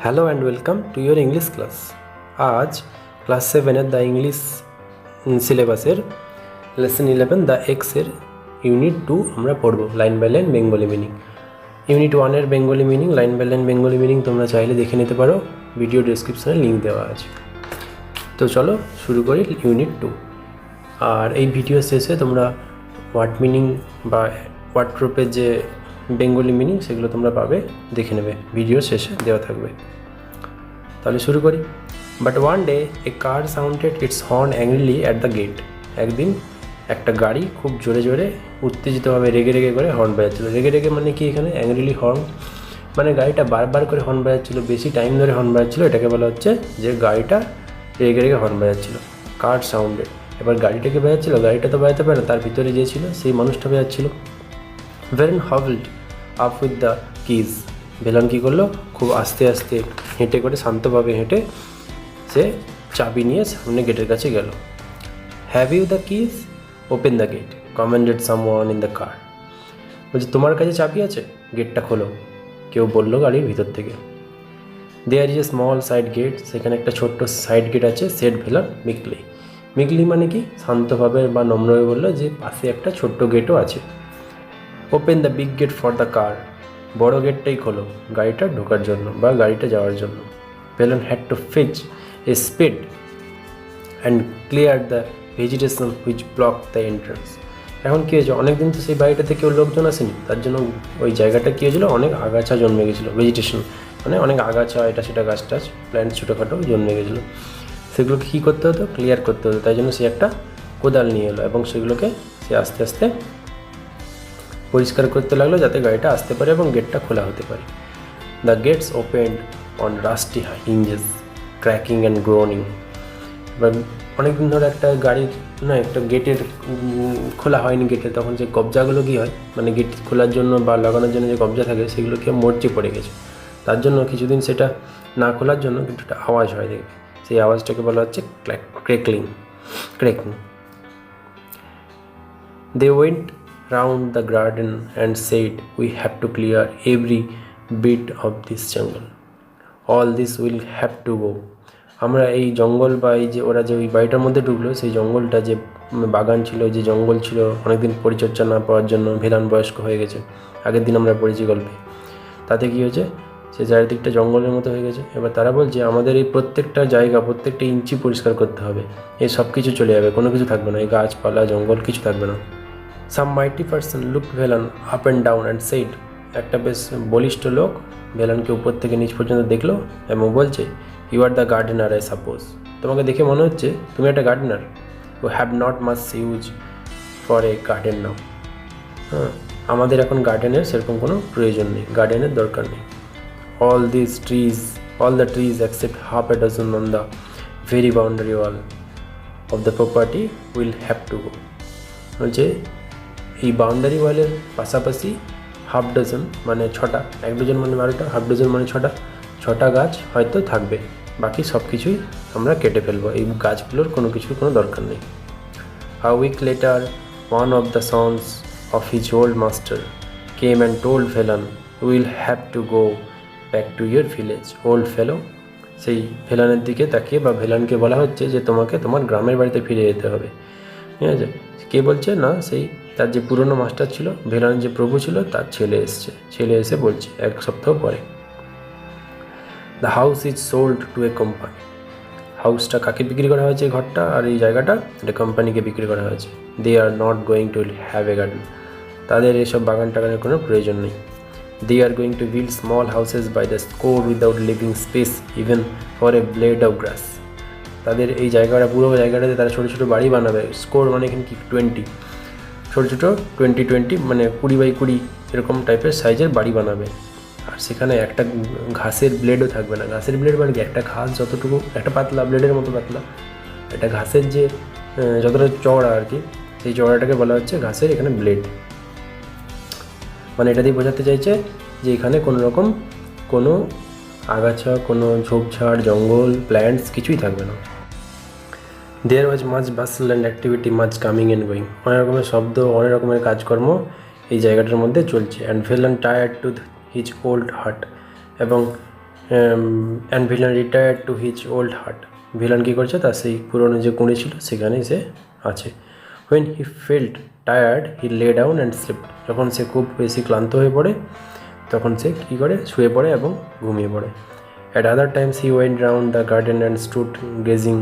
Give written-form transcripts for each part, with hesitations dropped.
Hello and welcome to your English class. আজ class 7-এর the English সিলেবাসের lesson 11 the এক্সের ইউনিট 2 আমরা পড়ব line by line Bengali meaning. Unit 1-এর Bengali meaning, line by line Bengali meaning তোমরা চাইলে দেখে নিতে পারো, ভিডিও ডেসক্রিপশানে লিঙ্ক দেওয়া আছে। তো চলো শুরু করি ইউনিট 2। আর এই ভিডিও শেষে তোমরা ওয়ার্ড মিনিং বা ওয়ার্ড্রপের যে বেঙ্গলি মিনিং সেগুলো তোমরা পাবে, দেখে নেবে, ভিডিও শেষে দেওয়া থাকবে। তাহলে শুরু করি। But one day a car sounded its horn angrily at the gate. একদিন একটা গাড়ি খুব জোরে জোরে উত্তেজিতভাবে রেগে রেগে করে হর্ন বাজাচ্ছিলো। রেগে রেগে মানে কি, এখানে অ্যাংরিলি হর্ন মানে গাড়িটা বারবার করে হর্ন বাজাচ্ছিলো, বেশি টাইম ধরে হর্ন বাজাচ্ছিলো, এটাকে বলা হচ্ছে যে গাড়িটা রেগে রেগে হর্ন বাজাচ্ছিলো। কার সাউন্ডেড, এবার গাড়িটাকে বাজাচ্ছিলো, গাড়িটা তো বাজাতে পারে না, তার ভিতরে যে ছিল সেই মানুষটা বাজাচ্ছিলো। ভেরেন হভল্ড আপ উইথ দ্য কিজ। ভেলন কী করলো, খুব আস্তে আস্তে হেঁটে করে শান্তভাবে হেঁটে সে চাবি নিয়ে সামনে গেটের কাছে গেল। Have you the keys, open the gate, commanded someone in the car. বলছে তোমার কাছে চাবি আছে, গেটটা খোলো, কেউ বললো গাড়ির ভিতর থেকে। There is a small side gate, সেখানে একটা ছোট্ট সাইড গেট আছে। Said Velon meekly. মিকলি মানে কি, শান্তভাবে বা নম্রভাবে বললো যে পাশে একটা ছোট্ট গেটও আছে। Open the big gate for the car, বড় গেটটাই খোলো গাড়িটা ঢোকার জন্য বা গাড়িটা যাওয়ার জন্য। ভেলন হ্যাড টু ফিচ এ speed and clear the vegetation which block the entrance. এখন কী হয়েছে, অনেকদিন তো সেই বাড়িটাতে কেউ লোকজন আসেনি, তার জন্য ওই জায়গাটা কী হয়েছিলো, অনেক আগাছা জন্মে গেছিলো। ভেজিটেশন মানে অনেক আগাছা, এটা সেটা গাছ টাছ প্ল্যান্ট ছোটোখাটো জন্মে গেছিলো, সেগুলোকে কী করতে হতো, ক্লিয়ার করতে হতো। তাই জন্য সে একটা কোদাল নিয়ে এলো এবং সেগুলোকে সে আস্তে আস্তে পরিষ্কার করতে লাগলো, যাতে গাড়িটা আসতে পারে এবং গেটটা খোলা হতে পারে। The gates opened on rusty hinges creaking and groaning. এবার অনেকদিন ধরে একটা গাড়ির একটা গেটের খোলা হয়নি গেটে, তখন যে কবজাগুলো কী হয়, মানে গেট খোলার জন্য বা লাগানোর জন্য যে কবজা থাকে সেগুলো কি মরচে পড়ে গেছে, তার জন্য কিছুদিন সেটা না খোলার জন্য কিন্তু একটা আওয়াজ হয়, দেখবে সেই আওয়াজটাকে বলা হচ্ছে cracking. They went round the garden and said, we have to clear every bit of this jungle, all this will have to go. আমরা এই জঙ্গল বা এই যে ওরা যে ওই বাড়িটার মধ্যে ঢুকলো, সেই জঙ্গলটা যে বাগান ছিল, যে জঙ্গল ছিল, অনেকদিন পরিচর্যা না পাওয়ার জন্য ভেলান বয়স্ক হয়ে গেছে, আগের দিন আমরা পড়েছি গল্পে। তাতে কী হয়েছে, সে চারিদিকটা জঙ্গলের মতো হয়ে গেছে। এবার তারা বলছে আমাদের এই প্রত্যেকটা জায়গা, প্রত্যেকটা ইঞ্চি পরিষ্কার করতে হবে, এই সব কিছু চলে যাবে, কোনো কিছু থাকবে না, এই গাছপালা জঙ্গল কিছু থাকবে না। Some mighty person looked Velan up and down and said, একটা বেশ বলিষ্ঠ লোক ভেলানকে উপর থেকে নিচ পর্যন্ত দেখলো এবং বলছে, you are the gardener I suppose. তোমাকে দেখে মনে হচ্ছে তুমি একটা গার্ডেনার। ও have not much use for a garden now. হ্যাঁ, আমাদের এখন গার্ডেনের সেরকম কোনো প্রয়োজন নেই, গার্ডেনের দরকার নেই। All the trees except half a dozen on the very boundary wall of the property will have to go। বলছে এই বাউন্ডারি ওয়ালের পাশাপাশি হাফ ডজন মানে 6টা, 1 ডজন মানে 12টা, হাফ ডজন মানে 6টা গাছ হয়তো থাকবে, বাকি সব কিছুই আমরা কেটে ফেলবো, এই গাছগুলোর কোনো কিছুর কোনো দরকার নেই। A week later, one of the sons of his old master came and told Velan, you will have to go back to your village, old fellow। সেই ভেলানের দিকে তাকিয়ে বা ভেলানকে বলা হচ্ছে যে তোমাকে তোমার গ্রামের বাড়িতে ফিরে যেতে হবে। ঠিক আছে, কে বলছে না, সেই তার যে পুরনো মাস্টার ছিল, ভেলানের যে প্রভু ছিল, তার ছেলে এসে বলছে 1 সপ্তাহ পরে। The house is sold to a company. হাউসটা কাকে বিক্রি করা হয়েছে, ঘরটা আর এই জায়গাটা, এটা কোম্পানিকে বিক্রি করা হয়েছে। They are not going to have a garden. তাদের এইসব বাগান টাগানের কোনো প্রয়োজন নেই। They are going to build small houses by the score without leaving space even for a blade of grass. তাদের এই জায়গাটা, পুরো জায়গাটাতে তারা ছোটো ছোটো বাড়ি বানাবে। স্কোর মানে এখানে কি 20, ছোটো ছোটো 20 মানে 20x20 এরকম টাইপের সাইজের বাড়ি বানাবে। আর সেখানে একটা ঘাসের ব্লেডও থাকবে না। ঘাসের ব্লেড মানে কি, একটা ঘাস যতটুকু, একটা পাতলা ব্লেডের মতো পাতলা, একটা ঘাসের যে যতটা চওড়া আর কি, সেই চওড়াটাকে বলা হচ্ছে ঘাসের এখানে ব্লেড। মানে এটা দিয়ে বোঝাতে চাইছে যে এখানে কোনো রকম কোনো আগাছা, কোনো ঝোপঝাড়, জঙ্গল, প্ল্যান্টস কিছুই থাকবে না। There was much bustle and activity, much coming and going. অনেক রকমের শব্দ, অনেক রকমের কাজকর্ম এই জায়গাটার মধ্যে চলছে। And Velan retired to his old hut, এবং and Velan retired to his old hut, Velan কী করছে, তার সেই পুরনো যে কুঁড়ি ছিল সেখানেই সে আছে। When he felt tired he lay down and sleep, যখন সে খুব বেশি ক্লান্ত হয়ে পড়ে তখন সে কী করে, শুয়ে পড়ে এবং ঘুমিয়ে পড়ে। At other times he went round the garden and stood gazing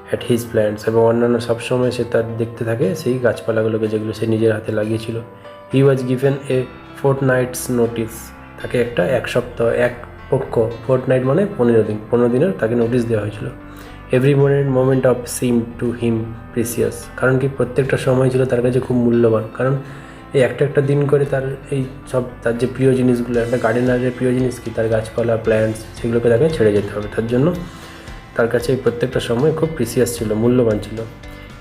at his plants, এবং অন্যান্য সবসময় সে তার দেখতে থাকে সেই গাছপালাগুলোকে যেগুলো সে নিজের হাতে লাগিয়েছিল। হি ওয়াজ গিভেন এ ফোর্টনাইটস নোটিস, তাকে একটা এক সপ্তাহ, এক পক্ষ, ফোর্টনাইট মানে 15 দিন, 15 দিনের তাকে নোটিশ দেওয়া হয়েছিল। Every moment of seem to him precious, কারণ কি প্রত্যেকটা সময় ছিল তার কাছে খুব মূল্যবান, কারণ এই একটা দিন করে তার এই সব তার যে প্রিয় জিনিসগুলো, একটা গার্ডেনারের প্রিয় জিনিস কি, তার গাছপালা প্ল্যান্টস, সেগুলোকে তাকে ছেড়ে যেতে হবে, তার জন্য তার কাছে এই প্রত্যেকটা সময় খুব প্রিসিয়াস ছিল, মূল্যবান ছিল।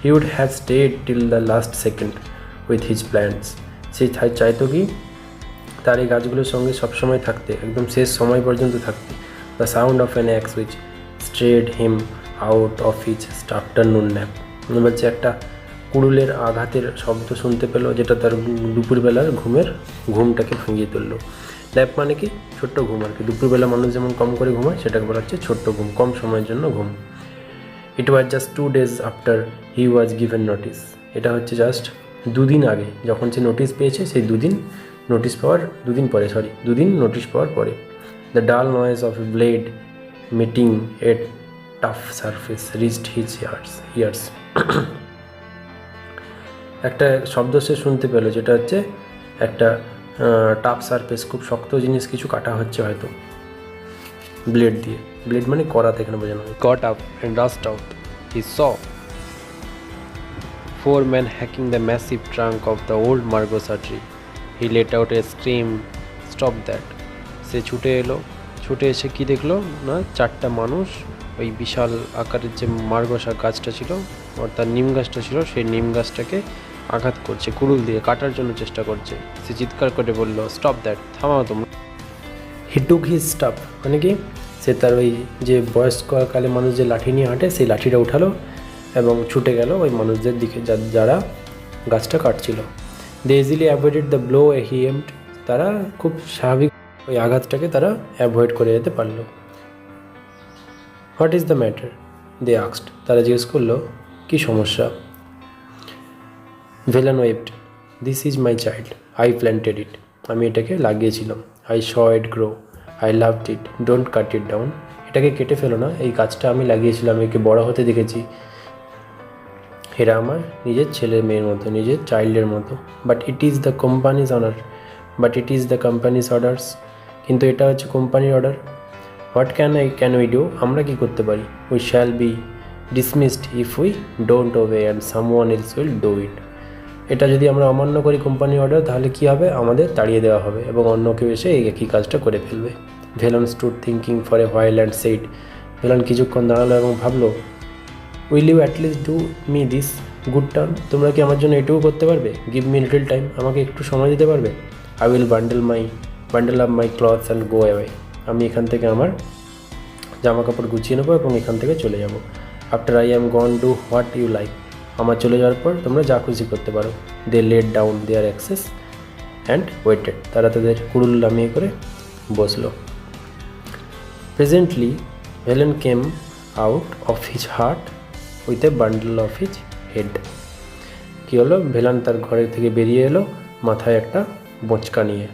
He would have stayed till the last second with his plants, সে চাইতো কি তার এই গাছগুলোর সঙ্গে সবসময় থাকতে, একদম শেষ সময় পর্যন্ত থাকতে। The sound of an axe which stirred him out of his afternoon nap, বলছে একটা কুড়ুলের আঘাতের শব্দ শুনতে পেলো, যেটা তার দুপুরবেলার ঘুমটাকে ভাঙিয়ে তুললো। ন্যাপ মানে কি, ছোট্ট ঘুম আর কি, দুপুরবেলা মানুষ যেমন কম করে ঘুমায় সেটাকে বলা হচ্ছে ছোট্ট ঘুম, কম সময়ের জন্য ঘুম। It was just 2 days after he was given notice, এটা হচ্ছে জাস্ট 2 দিন আগে, যখন সে নোটিশ পেয়েছে সেই 2 দিন নোটিশ পাওয়ার পরে। দ্য ডাল noise of A blade meeting a tough surface reached his years, একটা শব্দ সে শুনতে পেলো, যেটা হচ্ছে একটা টাফ সারফেস, খুব শক্ত জিনিস কিছু কাটা হচ্ছে হয়তো ব্লেড দিয়ে, ব্লেড মানে করাতে এখানে বোঝানো হয়। Got up and rushed out, he saw 4 men hacking the massive trunk of the old margosa tree. He let out a scream, stop that. সে ছুটে এসে কি দেখলো না, 4টা মানুষ ওই বিশাল আকারের যে মার্গসা গাছটা ছিল, অর্থাৎ নিম গাছটা ছিল, সেই নিম গাছটাকে আঘাত করছে, কুড়ুল দিয়ে কাটার জন্য চেষ্টা করছে। সে চিৎকার করে বলল, স্টপ দ্যাট, থামাও তোমরা। হি টুক হিজ স্টাফ, মানে কি সে তার ওই যে বয়স্ককালে মানুষ যে লাঠি নিয়ে হাঁটে সেই লাঠিটা উঠালো এবং ছুটে গেল ওই মানুষদের দিকে যারা গাছটা কাটছিল। They easily avoided the blow he aimed, তারা খুব স্বাভাবিক ওই আঘাতটাকে তারা অ্যাভয়েড করে যেতে পারলো। What is the matter they asked, তারা জিজ্ঞেস করলো কী সমস্যা। Velan wailed, this is my child, I planted it, আমি এটাকে লাগিয়েছিলাম। I saw it grow, I loved it, don't cut it down, এটাকে কেটে ফেলো না, এই গাছটা আমি লাগিয়েছিলাম, একে বড় হতে দেখেছি, এরা আমার নিজের ছেলে মেয়ের মতো, নিজের চাইল্ডের মতো। But it is the company's orders, কিন্তু এটা হচ্ছে কোম্পানির অর্ডার। হোয়াট ক্যান উই ডু, আমরা কি করতে পারি। We shall be dismissed if we don't obey and someone else will do it, এটা যদি আমরা অমান্য করি কোম্পানির অর্ডার, তাহলে কী হবে, আমাদের তাড়িয়ে দেওয়া হবে এবং অন্য কেউ এসে এই একই কাজটা করে ফেলবে। Velan stood thinking for a while and said, Velan কিছুক্ষণ দাঁড়ালো এবং ভাবলো, will you at least do me this good turn, তোমরা কি আমার জন্য এটুকু করতে পারবে, গিভ মি লিটল টাইম, আমাকে একটু সময় দিতে পারবে। I will bundle up my clothes and go away, আমি এখান থেকে আমার জামা কাপড় গুছিয়ে নেবো এবং এখান থেকে চলে যাব। After I am gone do what you like, আমার চলে যাওয়ার পর তোমরা যা খুশি করতে পারো। They let down their axes and waited, তারা তাদের কুড়ুল নামিয়ে করে বসলো। Presently Velan came out of his hut with a bundle of his head, কী হলো, ভেলান তার ঘরের থেকে বেরিয়ে এলো মাথায় একটা বোঁচকা নিয়ে,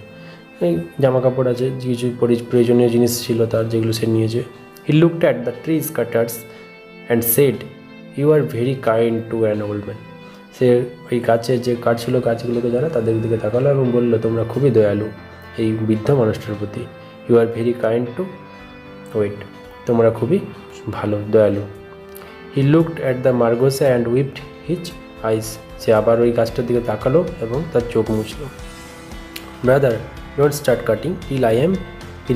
এই জামা কাপড় আছে, কিছু প্রয়োজনীয় জিনিস ছিল তার যেগুলো সে নিয়েছে। He looked at the trees cutters and said, you are very kind to an old man, সে ওই গাছের যে কাটছিল গাছগুলোকে যারা, তাদের দিকে তাকালো এবং বললো, তোমরা খুবই দয়ালু এই বৃদ্ধ মানুষটার প্রতি। You are very kind to wait, তোমরা খুবই ভালো, দয়ালু। He looked at the margosa and wiped his eyes, সে আবার ওই গাছটার দিকে তাকালো এবং তার চোখ মুছলো। Brother don't start cutting till I am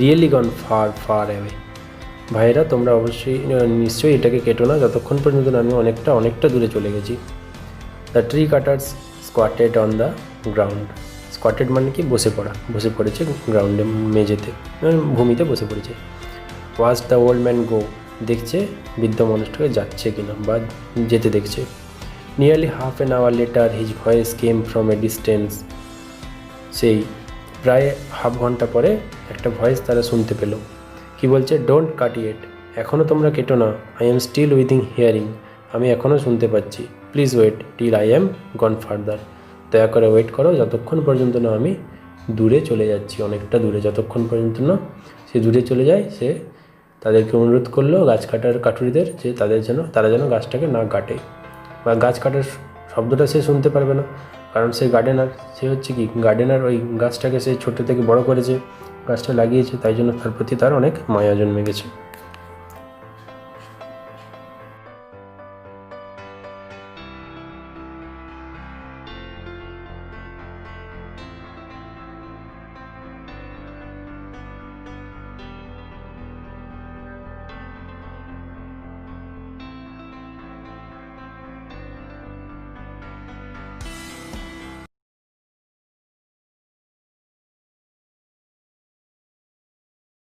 really gone far far away, ভাইয়েরা তোমরা নিশ্চয়ই এটাকে কেটো না যতক্ষণ পর্যন্ত আমি অনেকটা দূরে চলে গেছি। The tree cutters squatted on the ground, squatted মানে কি বসে পড়েছে গ্রাউন্ডে, মেঝেতে, ভূমিতে বসে পড়েছে। Watch the old man go, দেখছে বৃদ্ধ মানুষটাকে যাচ্ছে কিনা বা যেতে দেখছে। Nearly half an hour later his voice came from a distance, সেই প্রায় হাফ ঘন্টা পরে একটা ভয়েস তারা শুনতে পেল। কি বলছে? ডোন্ট কাট ইট, এখনও তোমরা কেটো না। I am still within hearing, আমি এখনও শুনতে পাচ্ছি। Please wait till I am gone further, দয়া করে ওয়েট করো যতক্ষণ পর্যন্ত না আমি দূরে চলে যাচ্ছি, অনেকটা দূরে, যতক্ষণ পর্যন্ত না সে দূরে চলে যায়। সে তাদেরকে অনুরোধ করলো, গাছ কাটার কাঠুরিদের, যে তারা যেন গাছটাকে না কাটে, বা গাছ কাটার শব্দটা সে শুনতে পারবে না, কারণ সে গার্ডেনার। সে হচ্ছে কি গার্ডেনার, ওই গাছটাকে সে ছোটো থেকে বড় করেছে, গাছটা লাগিয়েছে, তাই জন্য তার প্রতি তার অনেক মায়া জন্মে গেছে।